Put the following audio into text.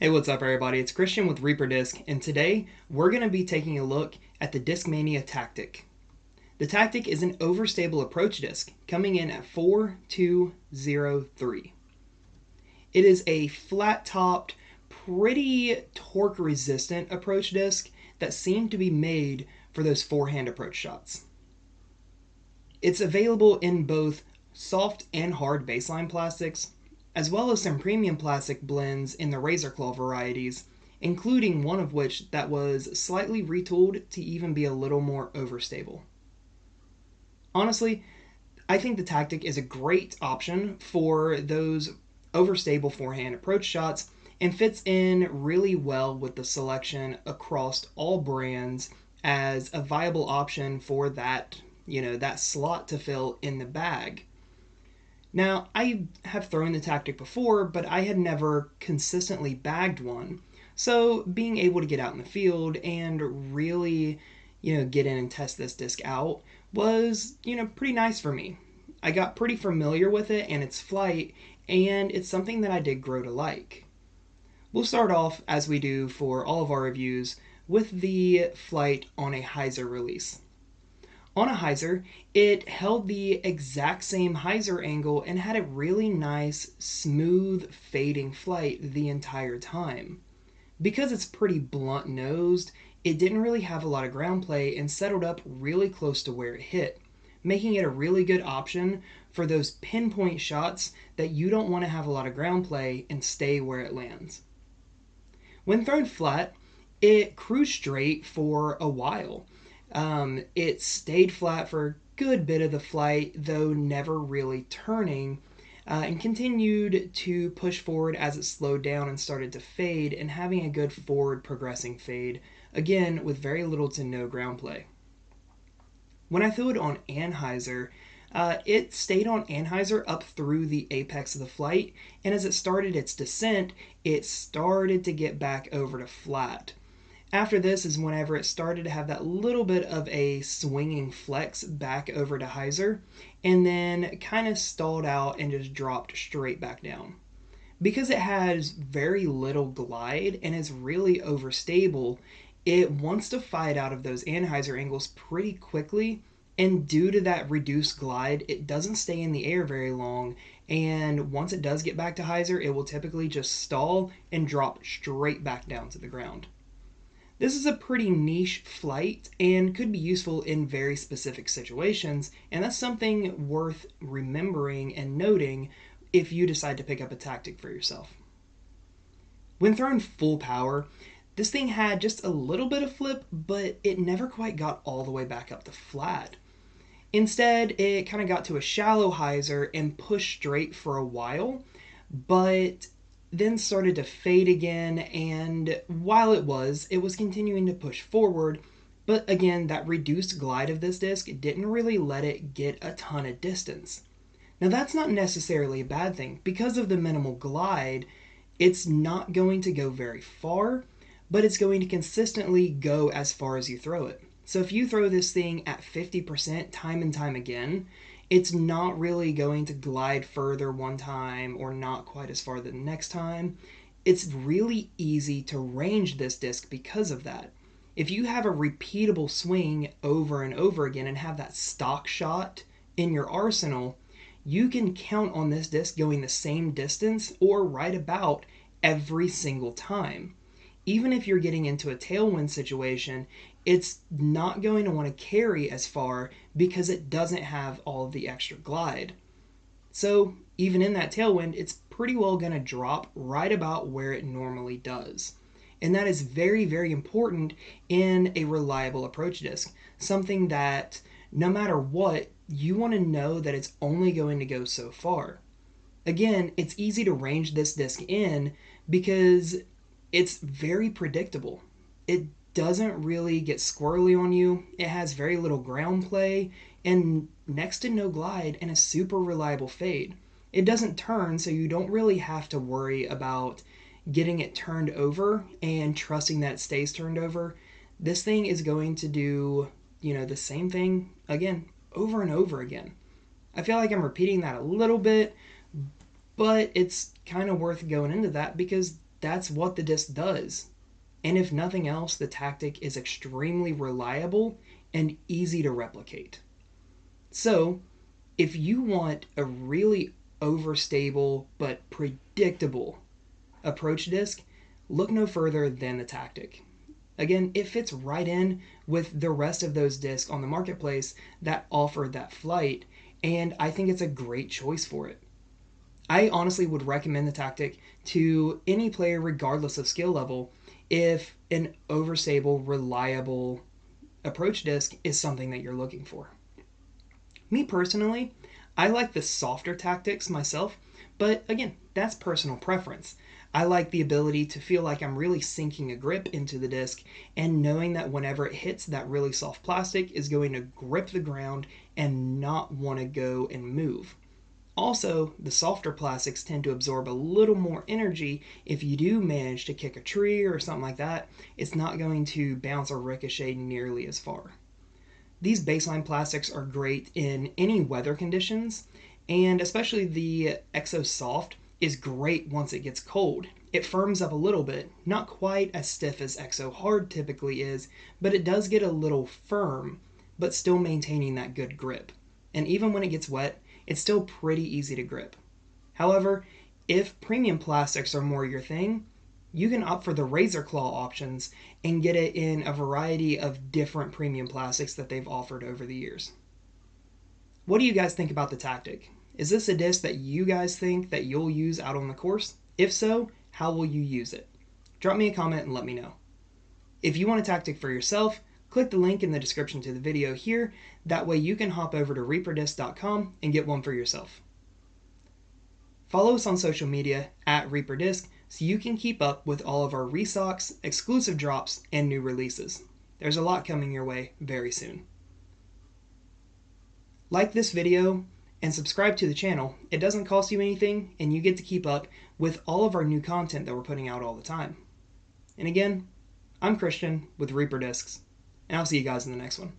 Hey, what's up, everybody? It's Christian with Reaper Disc, and today we're going to be taking a look at the Discmania Tactic. The Tactic is an overstable approach disc coming in at 4203. It is a flat topped, pretty torque resistant approach disc that seemed to be made for those forehand approach shots. It's available in both soft and hard baseline plastics, as well as some premium plastic blends in the razor claw varieties, including one of which that was slightly retooled to even be a little more overstable. Honestly, I think the Tactic is a great option for those overstable forehand approach shots and fits in really well with the selection across all brands as a viable option for that slot to fill in the bag. Now, I have thrown the Tactic before, but I had never consistently bagged one. So being able to get out in the field and really, get in and test this disc out was, pretty nice for me. I got pretty familiar with it and its flight, and it's something that I did grow to like. We'll start off, as we do for all of our reviews, with the flight on a hyzer release. On a hyzer, it held the exact same hyzer angle and had a really nice, smooth, fading flight the entire time. Because it's pretty blunt nosed, it didn't really have a lot of ground play and settled up really close to where it hit, making it a really good option for those pinpoint shots that you don't want to have a lot of ground play and stay where it lands. When thrown flat, it cruised straight for a while. It stayed flat for a good bit of the flight, though never really turning, and continued to push forward as it slowed down and started to fade, and having a good forward progressing fade, again with very little to no ground play. When I threw it on anhyzer, it stayed on anhyzer up through the apex of the flight, and as it started its descent, it started to get back over to flat. After this is whenever it started to have that little bit of a swinging flex back over to hyzer, and then kind of stalled out and just dropped straight back down. Because it has very little glide and is really overstable, it wants to fight out of those anhyzer angles pretty quickly, and due to that reduced glide, it doesn't stay in the air very long, and once it does get back to hyzer, it will typically just stall and drop straight back down to the ground. This is a pretty niche flight and could be useful in very specific situations, and that's something worth remembering and noting if you decide to pick up a Tactic for yourself. When thrown full power, this thing had just a little bit of flip, but it never quite got all the way back up to flat. Instead, it kind of got to a shallow hyzer and pushed straight for a while, but then started to fade again, and while it was continuing to push forward, but again, that reduced glide of this disc didn't really let it get a ton of distance. Now that's not necessarily a bad thing. Because of the minimal glide, it's not going to go very far, but it's going to consistently go as far as you throw it. So if you throw this thing at 50% time and time again, it's not really going to glide further one time or not quite as far the next time. It's really easy to range this disc because of that. If you have a repeatable swing over and over again and have that stock shot in your arsenal, you can count on this disc going the same distance or right about every single time. Even if you're getting into a tailwind situation, it's not going to want to carry as far because it doesn't have all of the extra glide. So even in that tailwind, it's pretty well going to drop right about where it normally does. And that is very, very important in a reliable approach disc. Something that no matter what, you want to know that it's only going to go so far. Again, it's easy to range this disc in because it's very predictable. It doesn't really get squirrely on you. It has very little ground play and next to no glide and a super reliable fade. It doesn't turn, so you don't really have to worry about getting it turned over and trusting that it stays turned over. This thing is going to do, the same thing again, over and over again. I feel like I'm repeating that a little bit, but it's kind of worth going into that because that's what the disc does. And if nothing else, the Tactic is extremely reliable and easy to replicate. So, if you want a really overstable but predictable approach disc, look no further than the Tactic. Again, it fits right in with the rest of those discs on the marketplace that offer that flight, and I think it's a great choice for it. I honestly would recommend the Tactic to any player regardless of skill level if an overstable, reliable approach disc is something that you're looking for. Me personally, I like the softer tactics myself, but again, that's personal preference. I like the ability to feel like I'm really sinking a grip into the disc and knowing that whenever it hits that really soft plastic is going to grip the ground and not want to go and move. Also, the softer plastics tend to absorb a little more energy. If you do manage to kick a tree or something like that, it's not going to bounce or ricochet nearly as far. These baseline plastics are great in any weather conditions, and especially the Exo Soft is great once it gets cold. It firms up a little bit, not quite as stiff as Exo Hard typically is, but it does get a little firm, but still maintaining that good grip. And even when it gets wet, it's still pretty easy to grip. However, if premium plastics are more your thing, you can opt for the razor claw options and get it in a variety of different premium plastics that they've offered over the years. What do you guys think about the Tactic? Is this a disc that you guys think that you'll use out on the course? If so, how will you use it? Drop me a comment and let me know. If you want a Tactic for yourself, click the link in the description to the video here. That way you can hop over to reaperdisc.com and get one for yourself. Follow us on social media at ReaperDisc so you can keep up with all of our restocks, exclusive drops, and new releases. There's a lot coming your way very soon. Like this video and subscribe to the channel. It doesn't cost you anything and you get to keep up with all of our new content that we're putting out all the time. And again, I'm Christian with Reaper Discs, and I'll see you guys in the next one.